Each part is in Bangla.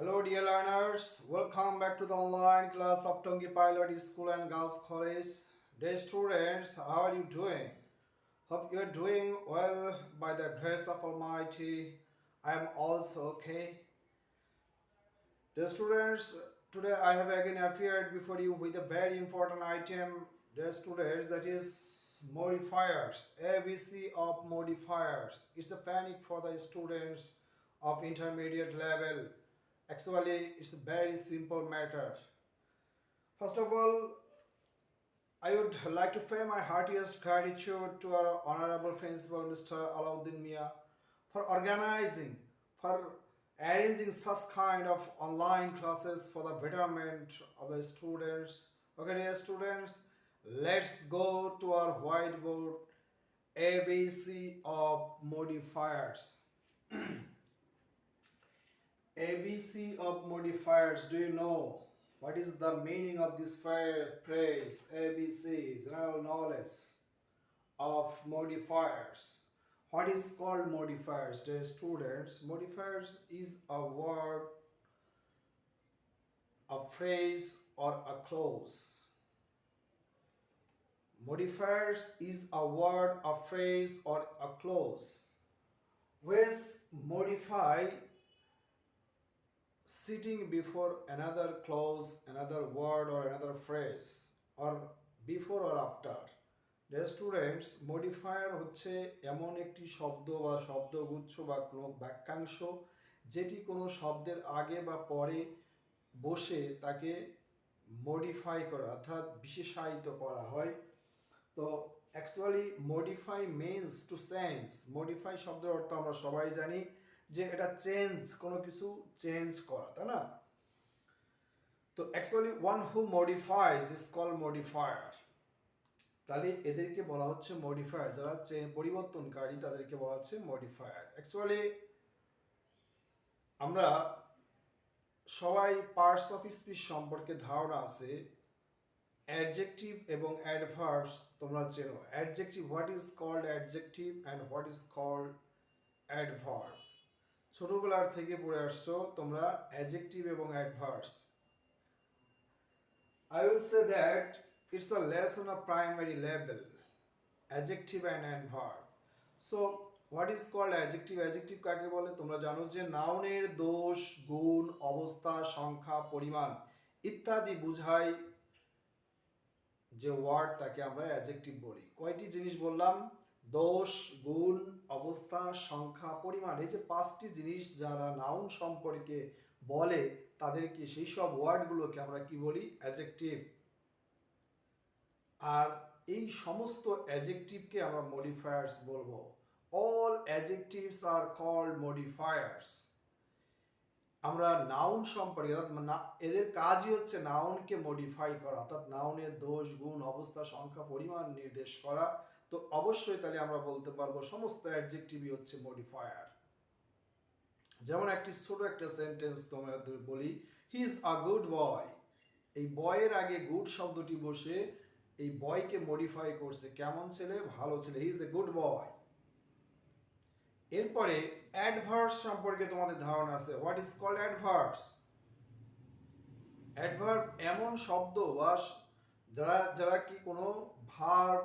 Hello, dear learners. Welcome back to the online class of Tongi Pilot School and Girls College. Dear students, how are you doing? Hope you're doing well by the grace of Almighty. I am also okay. Dear students, today I have again appeared before you with a very important item. Dear students, that is modifiers. ABC of modifiers. It's a panic for the students of intermediate level. Actually, it's a very simple matter. First of all, I would like to pay my heartiest gratitude to our honorable principal, Mr. Alauddin Mia, for organizing, for arranging such kind of online classes for the betterment of the students. Okay, dear students, let's go to our whiteboard. ABC of modifiers. ABC of modifiers. Do you know what is the meaning of this phrase? ABC, general knowledge of modifiers. What is called modifiers, dear students? Modifiers is a word, a phrase, or a clause. Modifiers is a word, a phrase, or a clause which modify sitting before another clause, another word, or another phrase, or before or after. Dear students, modifier হচ্ছে এমন একটি শব্দ বা শব্দগুচ্ছ বা কোনো বাক্যাংশ যেটি কোনো শব্দের আগে বা পরে বসে তাকে মডিফাই করা অর্থাৎ বিশেষায়িত করা হয়। তো actually modify means to change. Modify শব্দের অর্থ আমরা সবাই জানি যে এটা চেঞ্জ, কোনো কিছু চেঞ্জ করা, তাই না? তো actually one who modifies is call modifier. তাহলে এদেরকে বলা হচ্ছে মডিফায়ার, যারা পরিবর্তনকারী তাদেরকে বলা হচ্ছে মডিফায়ার। অ্যাকচুয়ালি আমরা সবাই পার্টস অফ স্পিচ সম্পর্কে ধারণা আছে। অ্যাডজেক্টিভ এবং অ্যাডভার্বস তোমরা চেনো। Adjective, what is called adjective and what is called adverb. ছোটবেলার থেকে পড়ে আসছো তোমরা অ্যাডজেক্টিভ এবং adverbs. I will say that it's a lesson of primary level, adjective and adverb. So what is called adjective? Adjective কাকে বলে তোমরা জানো যে নাউনের দোষ, গুণ, অবস্থা, সংখ্যা, পরিমাণ ইত্যাদি বুঝায় যে ওয়ার্ড তাকে আমরা অ্যাডজেক্টিভ বলি। কয়টি জিনিস বললাম? দোষ, গুণ, অবস্থা, সংখ্যা, পরিমাণ। এই যে পাঁচটি জিনিস যারা নাউন সম্পর্কে বলে তাদেরকে সেই সব ওয়ার্ডগুলোকে আমরা কি বলি? অ্যাডজেক্টিভ। আর এই সমস্ত অ্যাডজেক্টিভকে আমরা মডিফায়ার্স বলবো। All adjectives are called modifiers. আমরা নাউন সম্পর্কে এদের কাজই হচ্ছে নাউনকে মডিফাই করা, অর্থাৎ নাউনের দোষ, গুণ, অবস্থা, সংখ্যা, পরিমাণ নির্দেশ করা। তো অবশ্যই তাহলে আমরা বলতে পারবো সমস্ত অ্যাডজেক্টিভই হচ্ছে মডিফায়ার। যেমন একটি ছোট একটা সেন্টেন্স তোমাদের বলি, he is a good boy. এই বয়ের আগে গুড শব্দটি বসে এই বয়কে মডিফাই করছে, কেমন ছেলে? ভালো ছেলে। He is a good boy. এরপরে অ্যাডভার্বস সম্পর্কে তোমাদের ধারণা আছে। What is called adverbs? Adverb এমন শব্দ বা যারা যারা কি কোনো ভার্ব,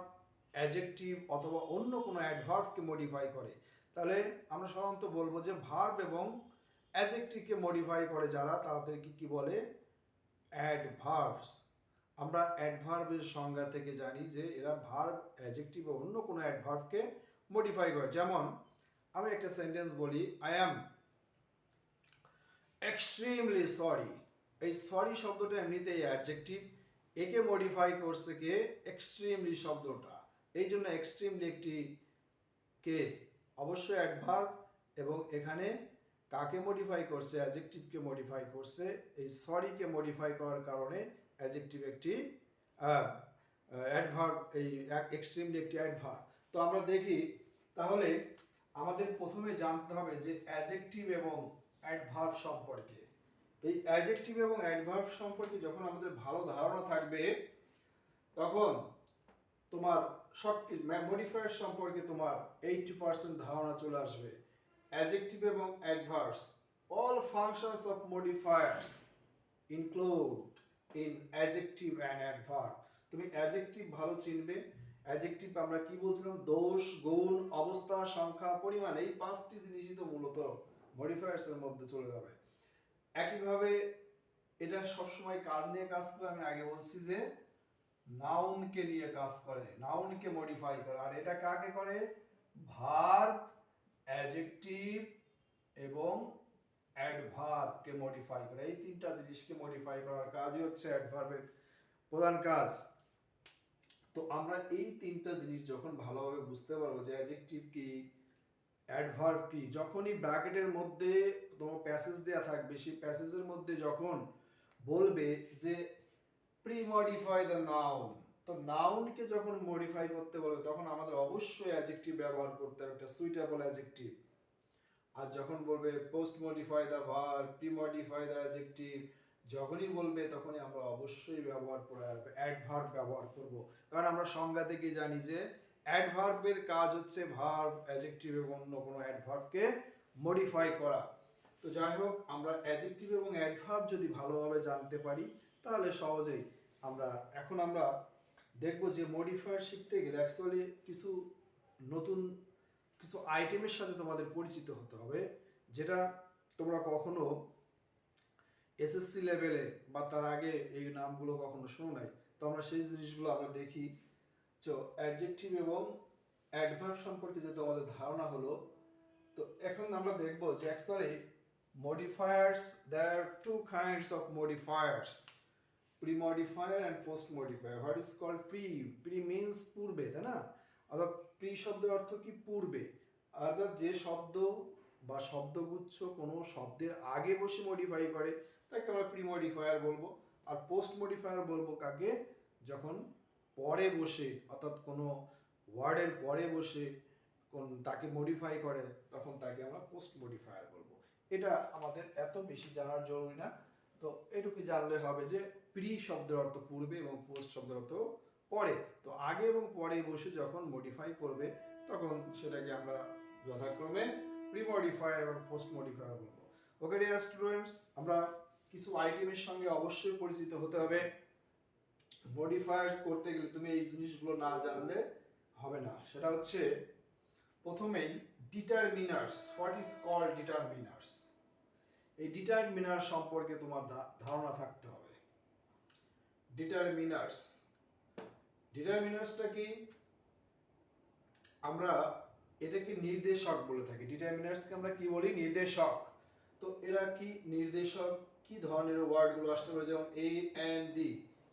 অ্যাডজেক্টিভ অথবা অন্য কোনো অ্যাডভার্বকে মডিফাই করে। তাহলে আমরা সাধারণত বলবো যে ভার্ব এবং অ্যাডজেক্টিভকে মডিফাই করে যারা, তাদেরকে কি বলে? অ্যাডভার্বস। আমরা অ্যাডভার্বের সংজ্ঞা থেকে জানি যে এরা ভার্ব, অ্যাডজেক্টিভ ও অন্য কোনো অ্যাডভার্বকে মডিফাই করে। যেমন আমি একটা সেন্টেন্স বলি, আই অ্যাম এক্সট্রিমলি সরি। এই সরি শব্দটা এমনিতেই অ্যাডজেক্টিভ, একে মডিফাই করছে কে? এক্সট্রিমলি শব্দটা। এই জন্য এক্সট্রিমলি একটি কে অবশ্যই অ্যাডভার্ব, এবং এখানে কাকে মডিফাই করছে? অ্যাডজেক্টিভকে মডিফাই করছে। এই সরিকে মডিফাই করার কারণে অ্যাডজেক্টিভ একটি অ্যাডভার্ব, এই এক্সট্রিমলি একটি অ্যাডভার্ব। তো আমরা দেখি তাহলে আমাদের প্রথমে জানতে হবে যে অ্যাডজেক্টিভ এবং অ্যাডভার্ব সম্পর্কে। এই অ্যাডজেক্টিভ এবং অ্যাডভার্ব সম্পর্কে যখন আমাদের ভালো ধারণা থাকবে তখন তোমার সব মডিফায়ার সম্পর্কে তোমার 80% ধারণা চলে আসবে। অ্যাডজেক্টিভ এবং adverbs all functions of modifiers include in adjective and adverb. তুমি adjective ভালো চিনবে। adjective আমরা কি বলছিলাম, দোষ, গুণ, অবস্থা, সংখ্যা, পরিমাণ, এই পাঁচটি জিনিসই তো মূলত modifiers এর মধ্যে চলে যাবে। একইভাবে এটা সবসময় কাজ নিয়ে কাজ করে, আমি আগে বলছি যে নাউনকে নিয়ে কাজ করে, নাউনকে মডিফাই করে। আর এটা কাকে করে? ভার্ব, অ্যাডজেক্টিভ এবং অ্যাডভার্বকে মডিফাই করে। এই তিনটা জিনিসকে মডিফাই করার কাজই হচ্ছে অ্যাডভার্বের প্রধান কাজ। তো আমরা এই তিনটা জিনিস যখন ভালোভাবে বুঝতে পারবো যে অ্যাডজেক্টিভ কি, অ্যাডভার্ব কি, যখনই ব্র্যাকেটের মধ্যে তোমার প্যাসেজ দেয়া থাকবে, সেই প্যাসেজের মধ্যে যখন বলবে যে প্রি-মডিফাই দ্য নাউন, তো নাউনকে যখন মডিফাই করতে বলবে তখন আমাদের অবশ্যই অ্যাডজেক্টিভ ব্যবহার করতে হবে, একটা সুইটেবল অ্যাডজেক্টিভ। আর যখন বলবে post modify the verb, pre-modify the adjective, যখনই বলবে তখনই আমরা অবশ্যই ব্যবহার করে অ্যাডভার্ব ব্যবহার করব। কারণ আমরা সংজ্ঞা থেকে জানি যে অ্যাডভার্বের কাজ হচ্ছে ভার্ব, অ্যাডজেক্টিভ এবং অন্য কোনো অ্যাডভার্বকে মডিফাই করা। তো যাই হোক, আমরা অ্যাডজেক্টিভ এবং অ্যাডভার্ব যদি ভালোভাবে জানতে পারি তাহলে সহজেই আমরা দেখব যে মডিফায়ার শিখতে গেলে অ্যাকচুয়ালি কিছু নতুন কিছু আইটেমের সাথে তোমাদের পরিচিত হতে হবে, যেটা তোমরা কখনো এসএসসি লেভেলে বা তার আগে এই নামগুলো কখনো শোনো নাই। তো আমরা সেই জিনিসগুলো আমরা দেখি। তো অ্যাডজেক্টিভ এবং অ্যাডভার্ব সম্পর্কে যে তোমাদের ধারণা হলো, তো এখন আমরা দেখব যে actually modifiers, there are two kinds of modifiers, pre-modifier and post-modifier. What is called pre? Pre means পূর্বে, তাই না? অর্থাৎ প্রি শব্দের অর্থ কি? পূর্বে। অর্থাৎ যে শব্দ বা শব্দগুচ্ছ কোনো শব্দের আগে বসে মডিফাই করে তাকে আমরা প্রি মডিফায়ার বলবো। আর পোস্ট মডিফায়ার বলবো কাকে? যখন পরে বসে, অর্থাৎ কোনো ওয়ার্ডের পরে বসে তাকে মডিফাই করে, তখন তাকে আমরা পোস্ট মডিফায়ার বলবো। এটা আমাদের এত বেশি জানার জরুরি না, তো এটুকু জানলে হবে যে প্রি শব্দের অর্থ পূর্বে এবং পোস্ট শব্দের অর্থ পরে। তো আগে এবং পরে বসে যখন মডিফাই করবে তখন সেটাকে আমরা যথাক্রমে প্রি মডিফায়ার এবং পোস্ট মডিফায়ার বলবো। ওকে ডিয়ার স্টুডেন্টস, আমরা কিছু আইটেমের সঙ্গে অবশ্যই পরিচিত হতে হবে। মডিফায়ার্স করতে গেলে তুমি এই জিনিসগুলো না জানলে হবে না। সেটা হচ্ছে প্রথমেই determiners. What is called determiners? এই ডিটারমিনার সম্পর্কে তোমার ধারণা থাকতে হবে। ডিটারমিনার্সটা কি? আমরা এটাকে নির্দেশক বলে থাকি। ডিটারমিনার্সকে আমরা কি বলি? নির্দেশক। তো এরা কি নির্দেশক? কি ধরনের ওয়ার্ডগুলো আসতে পারে? যেমন এ এন্ড দি,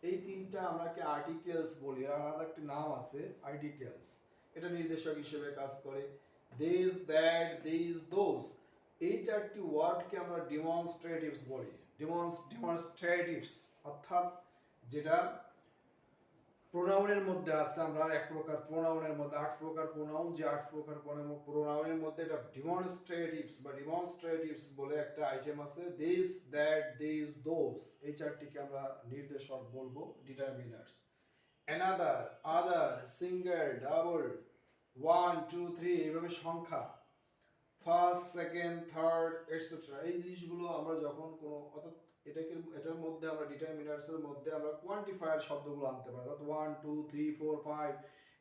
এই তিনটা আমরাকে আর্টিকেলস বলি, আর আলাদা একটা নাম আছে আর্টিকেলস। এটা নির্দেশক হিসেবে কাজ করে। দিস, দ্যাট, দিস, দোজ, এই চারটি ওয়ার্ডকে আমরা ডেমনস্ট্রেটিভস বলি। ডেমনস্ট্রেটিভস অর্থাৎ যেটা প্রোনাউনের মধ্যে আছে। আমরা এক প্রকার প্রোনাউনের মধ্যে 8 প্রকার প্রোনাউন, যে 8 প্রকার প্রোনাউনের মধ্যে এটা ডেমনস্ট্রেটিভস বলে একটা আইটেম আছে। দিস, দ্যাট, দিস, দোজ, এই চারটিকে আমরা নির্দেশক বলবো, ডিটারমিনার্স। অ্যানাদার, আদার, সিঙ্গেল, ডাবল, 1, 2, 3, এইভাবে সংখ্যা, ফার্স্ট, সেকেন্ড, থার্ড, এটসেট্রা, এই জিনিসগুলো আমরা যখন কোনো, অর্থাৎ এটার মধ্যে আমরা ডিটারমিনার্সের মধ্যে আমরা কোয়ান্টিফায়ার শব্দগুলো আনতে পারি। অর্থাৎ 1, 2, 3, 4, 5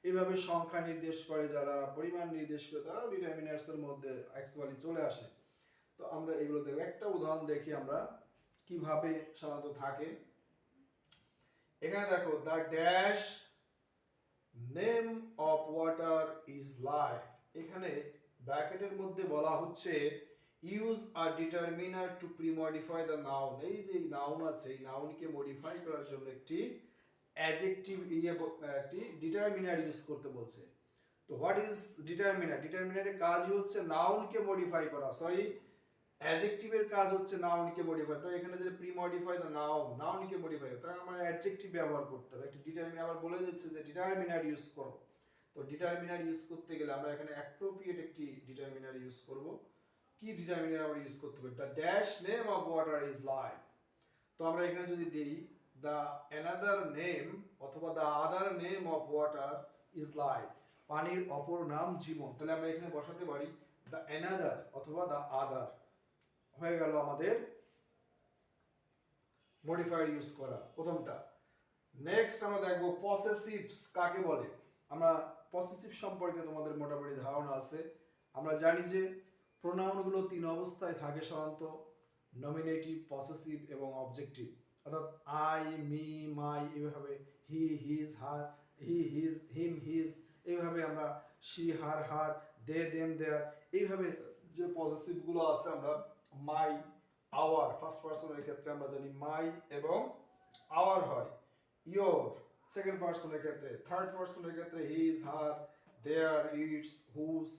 এইভাবে সংখ্যা নির্দেশ করে, যারা পরিমাণ নির্দেশ করে, তারা ডিটারমিনার্সের মধ্যে অ্যাকচুয়ালি চলে আসে। তো আমরা এগুলো দেখব। একটা উদাহরণ দেখি আমরা কিভাবে সাধারণত থাকে। এখানে দেখো, the dash name of water is life. এখানে ব্র্যাকেটের মধ্যে বলা হচ্ছে use a determiner to premodify the noun. এই যে নাউন আছে, এই নাউনকে মডিফাই করার জন্য একটি অ্যাডজেক্টিভ একটি ডিটারমিনার ইউজ করতে বলছে। তো হোয়াট ইজ ডিটারমিনার? ডিটারমিনারের কাজই হচ্ছে নাউনকে মডিফাই করা, অ্যাডজেক্টিভের কাজ হচ্ছে নাউনকে মডিফাই। তো এখানে যে প্রি-মডিফাই দ্য নাউন, নাউনকে মডিফাই, তার আমরা অ্যাডজেক্টিভ ব্যবহার করতে হবে। একটি ডিটারমিনার আবার বলে দিচ্ছে যে ডিটারমিনার ইউজ করো। তো ডিটারমিনার ইউজ করতে গেলে আমরা এখানে অ্যাপ্রোপ্রিয়েট একটি ডিটারমিনার ইউজ করব। কি ডিটারমিনার আমরা ইউজ করতে পারি? The dash name of water is life. তো আমরা এখানে যদি দিই দ্য অ্যানাদার নেম অথবা the other name of water is life, পানির অপর নাম জীবন, তাহলে আমরা এখানে বসাতে পারি দ্য অ্যানাদার অথবা দ্য আদার। হয়ে গেল আমাদের মডিফায়ার ইউজ করা প্রথমটা। নেক্সট আমরা দেখবো পসেসিভস কাকে বলে। আমরা পসেসিভ সম্পর্কে তোমাদের মোটামুটি ধারণা আছে। আমরা জানি যে প্রোনাউনগুলো তিন অবস্থায় থাকে সাধারণত, নমিনেটিভ, পসেসিভ এবং অবজেক্টিভ। অর্থাৎ আই, মি, মাই, এইভাবে হি, হিজ, হার, হি, হিজ, হিম, হিজ, এইভাবে আমরা she, her, her, they, them, দেয়ার, এইভাবে যে পসেসিভগুলো আছে আমরা মাই, আওয়ার, ফার্স্ট পার্সনের ক্ষেত্রে আমরা জানি মাই এবং আওয়ার হয়, ইয়োর সেকেন্ড পার্সনের ক্ষেত্রে, থার্ড পার্সনের ক্ষেত্রে his, her, their, its, whose,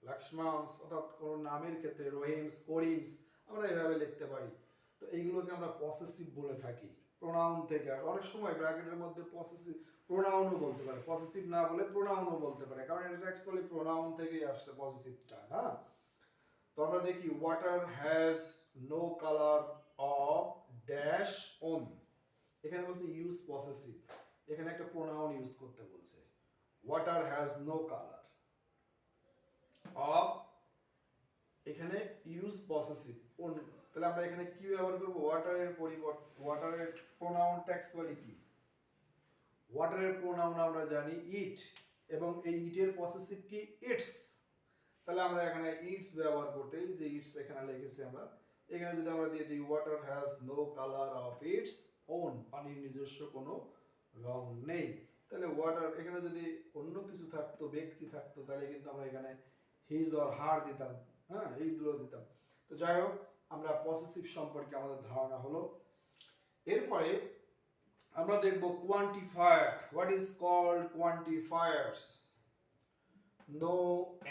Lakshman's, অর্থাৎ কোনো নামের ক্ষেত্রে রহিমস, করিমস, আমরা এভাবে লিখতে পারি। তো এইগুলোকে আমরা পসেসিভ বলে থাকি প্রোনাউন থেকে। আর অনেক সময় ব্র্যাকেটের মধ্যে পসেসিভ প্রোনাউনও বলতে পারে, পসেসিভ না বলে প্রোনাউনও বলতে পারে, কারণ এটা অ্যাকচুয়ালি প্রোনাউন থেকেই আসছে পসেসিভটা। হ্যাঁ, তো আমরা দেখি water has no colour of dash own. এখানে বলছে ইউজ পসেসিভ, এখানে একটা প্রোনাউন ইউজ করতে বলছে। Water has no colour of, এখানে ইউজ পসেসিভ। তাহলে আমরা এখানে কি ব্যবহার করব? ওয়াটারের পরিবর্তে ওয়াটারের প্রোনাউন টেক্সচুয়ালি কি? ওয়াটারের প্রোনাউন আমরা জানি ইট, এবং এই ইটের পসেসিভ কি? ইটস। তাহলে আমরা এখানে ইটস ব্যবহার করতে, যে ইটস এখানে লিখেছি আমরা, এখানে যদি আমরা দিয়ে দিই water has no colour of its own, পানির নিজস্ব কোনো রং নেই। তাহলে ওয়াটার, এখানে যদি অন্য কিছু থাকতো, ব্যক্তি থাকতো, তাহলে কিন্তু আমরা এখানে হিজ অর হার দিতাম, হ্যাঁ, এইগুলো দিতাম। তো যাই হোক, আমরা পসেসিভ সম্পর্কে আমাদের ধারণা হলো। এরপরে আমরা দেখব quantifier. What is called quantifiers? No,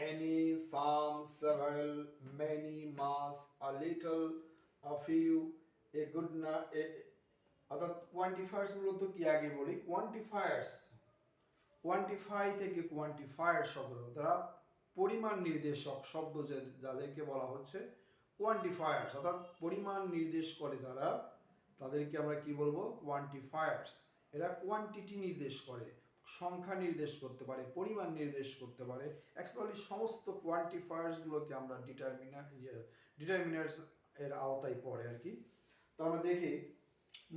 any, some, several, many, mass, a little, a few, a good na অর্থাৎ কোয়ান্টিফায়ার্স মূলত কি আগে বলি। কোয়ান্টিফায়ার্স, কোয়ান্টিফাই থেকে কোয়ান্টিফায়ার শব্দ দ্বারা পরিমাণ নির্দেশক শব্দ যাদেরকে বলা হচ্ছে কোয়ান্টিফায়ার্স, অর্থাৎ পরিমাণ নির্দেশ করে যারা, তাদেরকে আমরা কি বলবো? কোয়ান্টিফায়ার্স। এরা কোয়ান্টিটি নির্দেশ করে, সংখ্যা নির্দেশ করতে পারে, পরিমাণ নির্দেশ করতে পারে। অ্যাকচুয়ালি সমস্ত কোয়ান্টিফায়ার্সগুলোকে আমরা ডিটারমিনার্স এর আওতায় পড়ে আর কি। তো আমরা দেখি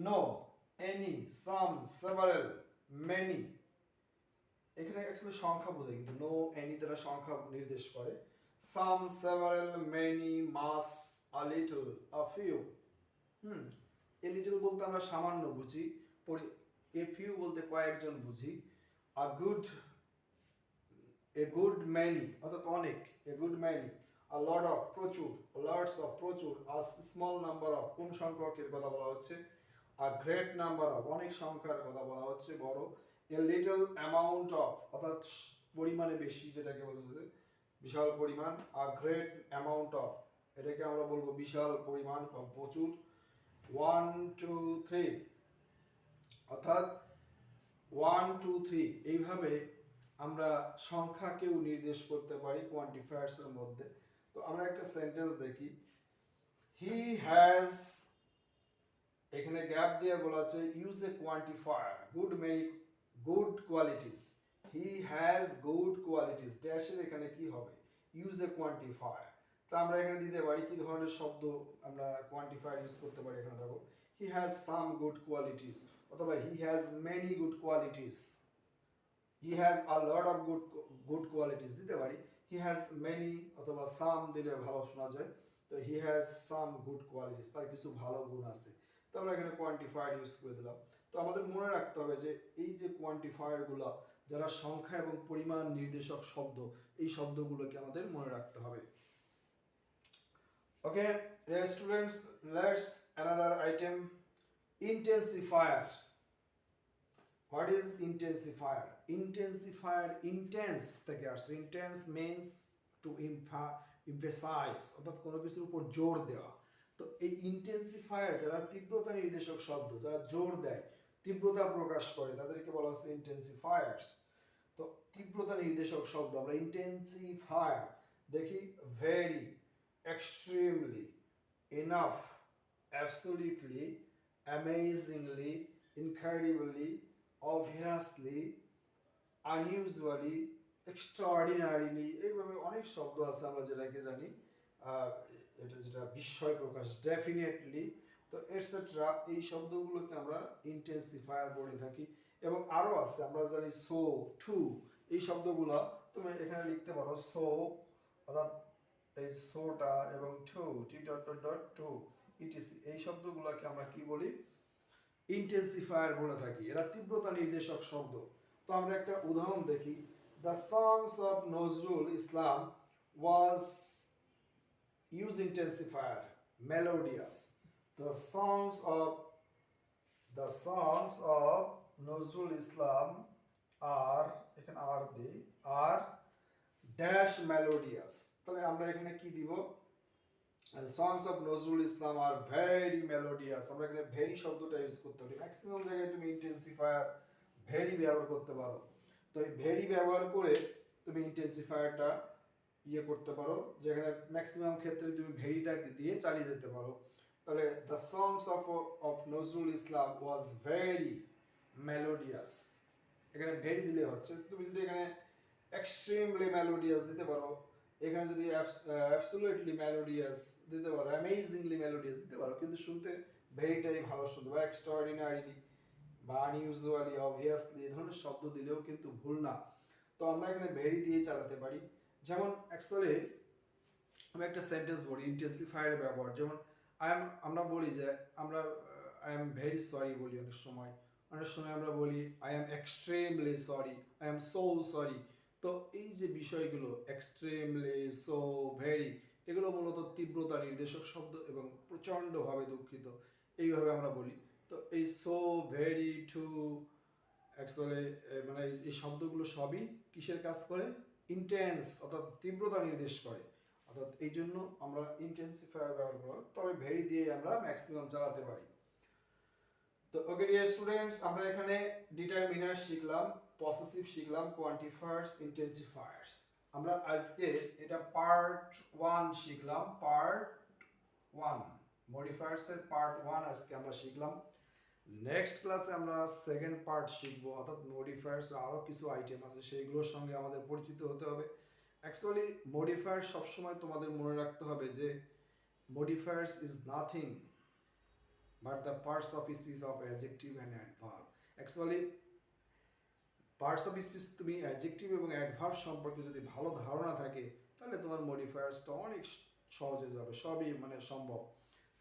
no, any, some, several, many, এখানে অ্যাকচুয়ালি সংখ্যা বোঝায়, কিন্তু নো, এনি দ্বারা সংখ্যা নির্দেশ করে। Some, several, many, much, a little, a few. A little বলতে আমরা সামান্য বুঝি, এ ফিউ বলতে কয়েকজন বুঝি। A good, a good many অর্থাৎ অনেক, a good many. A lot of প্রচুর, লটস অফ প্রচুর। আ স্মল নাম্বার অফ কোন সংখ্যকের কথা বলা হচ্ছে? আ গ্রেট নাম্বার অফ অনেক সংখ্যার কথা বলা হচ্ছে, বড়। এ লিটল অ্যামাউন্ট অফ অর্থাৎ পরিমাণে বেশি, যেটাকে বলছে বিশাল পরিমাণ। আ গ্রেট অ্যামাউন্ট অফ, এটাকে আমরা বলবো বিশাল পরিমাণ বা প্রচুর। 1 2 3 অর্থাৎ 1 2 3 এইভাবে আমরা সংখ্যাকেও নির্দেশ করতে পারি কোয়ান্টিফায়ার্স এর মধ্যে। তো আমরা একটা সেন্টেন্স দেখি, হি হ্যাজ, এখানে গ্যাপ দিয়ে বলা আছে use a quantifier good many good qualities. He has good qualities ড্যাশের এখানে কি হবে? Use a quantifier. তো আমরা এখানে দিতে পারি কি ধরনের শব্দ আমরা কোয়ান্টিফায়ার ইউজ করতে পারি। এখানে দেখো he has some good qualities, অথবা he has many good qualities, he has a lot of good qualities দিতে পারি। হি হ্যাজ মেনি অথবা সাম দিলে ভালো শোনা যায়। তো হি হ্যাজ সাম গুড কোয়ালিটিস, তার কিছু ভালো গুণ আছে। তো আমরা এখানে কোয়ান্টিফায়ার ইউজ করে দিলাম। তো আমাদের মনে রাখতে হবে যে এই যে কোয়ান্টিফায়ারগুলো যারা সংখ্যা এবং পরিমাণ নির্দেশক শব্দ, এই শব্দগুলোকে আমাদের মনে রাখতে হবে। Okay students, let's another item, intensifier. What is intensifier? Intensifier intense থেকে আসছে। ইন্টেন্স মিন্স টু এমফেসাইজ, অর্থাৎ কোনো কিছুর উপর জোর দেওয়া। তো এই ইন্টেন্সিফায়ার যারা তীব্রতা নির্দেশক শব্দ, যারা জোর দেয়, তীব্রতা প্রকাশ করে, তাদেরকে বলা হচ্ছে ইন্টেন্সিফায়ার্স। তো তীব্রতা নির্দেশক শব্দ আমরা ইন্টেন্সিফায়ার দেখি, very, extremely, enough, absolutely, amazingly, incredibly, obviously, unusually, extraordinarily, এইভাবে অনেক শব্দ আছে আমরা যেটাকে জানি আহ, এটা যেটা বিস্ময় প্রকাশ, ডেফিনেটলি। তো এটসেট্রা এই শব্দগুলোকে আমরা ইন্টেন্সিফায়ার বলে থাকি। এবং আরও আছে, আমরা জানি সো, টু, এই শব্দগুলো তুমি এখানে লিখতে পারো। সো অর্থাৎ এই সোটা এবং টু, টি ডট ডট ডট টু, ইটিসি, এই শব্দগুলোকে আমরা কি বলি? ইন্টেন্সিফায়ার বলে থাকি। এরা তীব্রতা নির্দেশক শব্দ। তো আমরা একটা উদাহরণ দেখি। The songs of Nazrul Islam was use intensifier, melodious. The songs of Nazrul Islam are, এখানে আর দেই, আর ড্যাশ মেলোডিয়াস। তাহলে আমরা এখানে কি দিব? songs of Nazrul Islam are very melodious. আমরা এখানে ভেরি শব্দটা ইউজ করতে পারি। ম্যাক্সিমাম জায়গায় তুমি ইন্টেন্সিফায়ার ভেরি ব্যবহার করতে পারো। তো এই ভেরি ব্যবহার করে তুমি ইন্টেন্সিফায়ারটা করতে পারো, যেখানে ম্যাক্সিমাম ক্ষেত্রে তুমি ভেরিটা দিয়ে চালিয়ে যেতে পারো। তাহলে the songs of Nazrul Islam was very melodious, এখানে ভেরি দিলে হচ্ছে। তুমি যদি এখানে এক্সট্রিমলি মেলোডিয়াস দিতে পারো, এখানে যদি অ্যাবসলিউটলি মেলোডিয়াস দিতে পারো, অ্যামেজিংলি মেলোডিয়াস দিতে পারো, কিন্তু শুনতে ভেরিটাই ভালো শুনতে, বা এক্সট্রাঅর্ডিনারি বা আনইউজুয়ালি, অবভিয়াসলি, এই ধরনের শব্দ দিলেও কিন্তু ভুল না। তো আমরা এখানে ভেরি দিয়ে চালাতে পারি। যেমন অ্যাকচুয়ালি আমি একটা সেন্টেন্স বলি ইন্টেন্সিফায়ার ব্যবহার, যেমন আমরা বলি যে আমরা আই এম ভেরি সরি বলি অনেক সময়। অনেক সময় আমরা বলি I am extremely sorry, I am so sorry. তো এই যে বিষয়গুলো এক্সট্রিমলি, সো, ভেরি, এগুলো মূলত তীব্রতা নির্দেশক শব্দ এবং প্রচণ্ডভাবে দুঃখিত, এইভাবে আমরা বলি। তো এই সো, ভেরি, টু, অ্যাকচুয়ালি মানে এই শব্দগুলো সবই কিসের কাজ করে? ইন্টেন্স অর্থাৎ তীব্রতা নির্দেশ করে। অর্থাৎ এই জন্য আমরা ইন্টেন্সিফায়ার ব্যবহার করব, তবে ভেরি দিয়ে আমরা ম্যাক্সিমাম চালাতে পারি। তো ওকে ডিয়ার স্টুডেন্টস, আমরা এখানে ডিটারমিনার শিখলাম, পসেসিভ শিখলাম, কোয়ান্টিফায়ার্স, ইন্টেন্সিফায়ার্স। আমরা আজকে এটা পার্ট 1 শিখলাম। পার্ট 1 মডিফায়ার্স এর পার্ট 1 আজকে আমরা শিখলাম। নেক্সট ক্লাসে আমরা সেকেন্ড পার্ট শিখবো, অর্থাৎ মডিফায়ার্স আরও কিছু আইটেম আছে, সেইগুলোর সঙ্গে আমাদের পরিচিত হতে হবে। অ্যাকচুয়ালি মডিফায়ার সবসময় তোমাদের মনে রাখতে হবে যে modifiers is nothing but the parts of speech of adjective and adverb. Actually parts of speech, তুমি অ্যাডজেক্টিভ এবং অ্যাডভার্ব সম্পর্কে যদি ভালো ধারণা থাকে, তাহলে তোমার মডিফায়ার্সটা অনেক সহজ হয়ে যাবে, সবই মানে সম্ভব।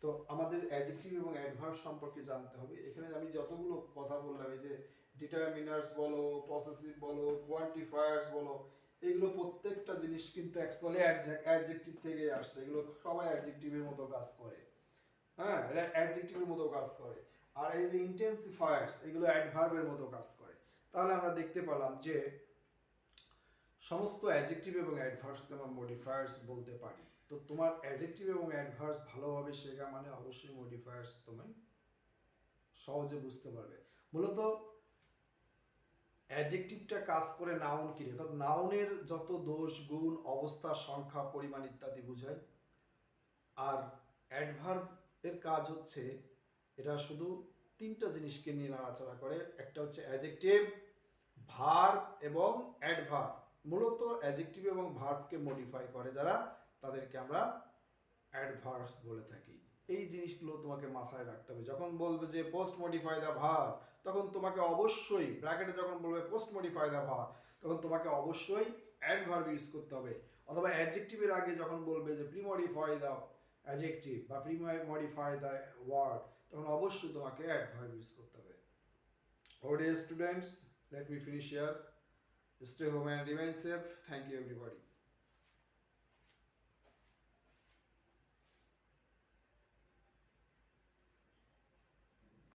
তো আমাদের অ্যাডজেক্টিভ এবং অ্যাডভার্ব সম্পর্কে জানতে হবে। এখানে আমি যতগুলো কথা বললাম, এই যে ডিটারমিনার্স বলো, পসেসিভ বলো, কোয়ান্টিফায়ার্স বলো, এগুলো প্রত্যেকটা জিনিস কিন্তু অ্যাকচুয়ালি অ্যাডজেক্টিভ থেকে আসছে। এগুলো সবাই অ্যাডজেক্টিভের মতো কাজ করে। হ্যাঁ, এটা অ্যাডজেক্টিভের মতো কাজ করে। আর এই যে ইন্টেন্সিফায়ার্স, এগুলো অ্যাডভার্বের মতো কাজ করে। তাহলে আমরা দেখতে পেলাম যে সমস্ত অ্যাডজেক্টিভ এবং অ্যাডভার্বসকে আমরা মডিফায়ার্স বলতে পারি। তো তোমার অ্যাডজেক্টিভ এবং অ্যাডভার্বস ভালোভাবে শেখা মানে অবশ্যই মডিফায়ার্স তুমি সহজে বুঝতে পারবে। মূলত অ্যাডজেক্টিভটা কাজ করে নাউন কিনে, অর্থাৎ নাউনের যত দোষ, গুণ, অবস্থা, সংখ্যা, পরিমাণ ইত্যাদি বোঝায়। আর অ্যাডভার্ব এর কাজ হচ্ছে এটা শুধু তিনটা জিনিসকে নিয়ে নাড়াচাড়া করে। একটা হচ্ছে অ্যাডজেক্টিভ, ভার্ব এবং অ্যাডভার্ব। মূলত অ্যাডজেক্টিভ এবং ভার্বকে মডিফাই করে যারা, তাদেরকে আমরা অ্যাডভার্বস বলে থাকি। এই জিনিসগুলো তোমাকে মাথায় রাখতে হবে। যখন বলবে যে পোস্ট মডিফাই দ্য ভার্ব, তখন তোমাকে অবশ্যই ব্র্যাকেটে যখন বলবে পোস্ট মডিফাই দ্য ভার্ব, তখন তোমাকে অবশ্যই অ্যাডভার্ব ইউজ করতে হবে। অথবা অ্যাডজেক্টিভের আগে যখন বলবে যে প্রি মডিফাই দ্য অ্যাডজেক্টিভ বা প্রি মডিফাই দ্য ওয়ার্ড, তখন অবশ্যই তোমাকে অ্যাডভার্ব ইউজ করতে হবে। Okay, students, let me finish here. Stay home and remain safe. Thank you, everybody.